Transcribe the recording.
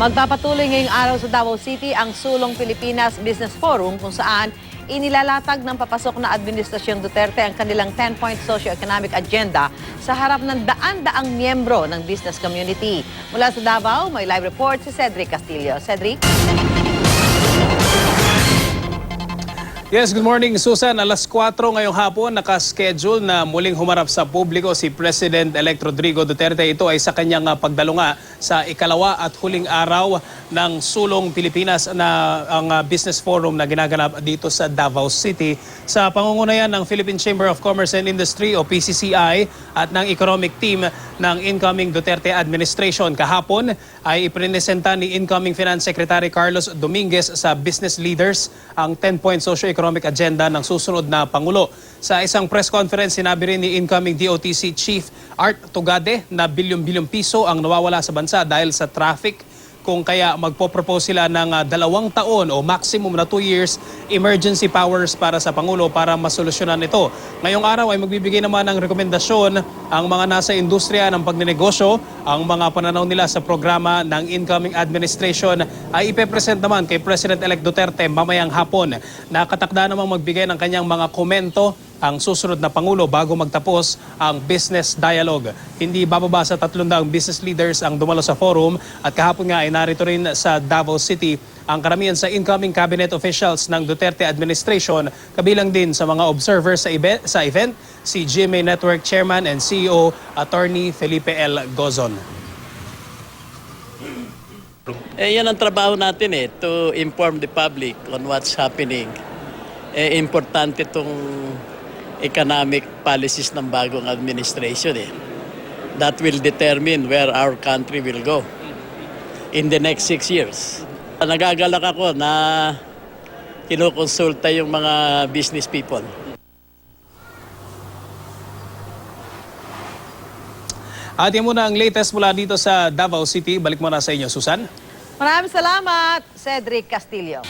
Magpapatuloy ngayong araw sa Davao City ang Sulong Pilipinas Business Forum kung saan inilalatag ng papasok na Administrasyong Duterte ang kanilang 10-point socio-economic agenda sa harap ng daan-daang miyembro ng business community. Mula sa Davao, may live report si Cedric Castillo. Cedric? Yes, good morning, Susan. Alas 4 ngayong hapon, nakaschedule na muling humarap sa publiko si President-elect Rodrigo Duterte. Ito ay sa kanyang pagdalunga sa ikalawa at huling araw ng Sulong Pilipinas na ang business forum na ginaganap dito sa Davao City sa pangungunayan ng Philippine Chamber of Commerce and Industry o PCCI at ng economic team ng incoming Duterte administration. Kahapon ay ipresenta ni incoming Finance Secretary Carlos Dominguez sa business leaders ang 10-point socio-economic agenda ng susunod na Pangulo. Sa isang press conference, sinabi rin ni incoming DOTC Chief Art Tugade na bilyon-bilyong piso ang nawawala sa bansa dahil sa traffic, kung kaya magpo-propose sila ng 2 taon o maximum na 2 years emergency powers para sa Pangulo para masolusyonan ito. Ngayong araw ay magbibigay naman ng rekomendasyon ang mga nasa industriya ng pagnenegosyo. Ang mga pananaw nila sa programa ng incoming administration ay ipepresent naman kay President-elect Duterte mamayang hapon. Nakatakda namang magbigay ng kanyang mga komento ang susunod na Pangulo bago magtapos ang business dialogue. Hindi bababa sa 300 business leaders ang dumalo sa forum at kahapon nga ay narito rin sa Davao City ang karamihan sa incoming cabinet officials ng Duterte administration, kabilang din sa mga observers sa event si GMA Network Chairman and CEO Attorney Felipe L. Gozon. Yan ang trabaho natin to inform the public on what's happening. Importante itong economic policies ng bagong administration. That will determine where our country will go in the next 6 years. Nagagalak ako na kinukonsulta yung mga business people. At yan muna ang latest mula dito sa Davao City. Balik muna sa inyo, Susan. Maraming salamat, Cedric Castillo.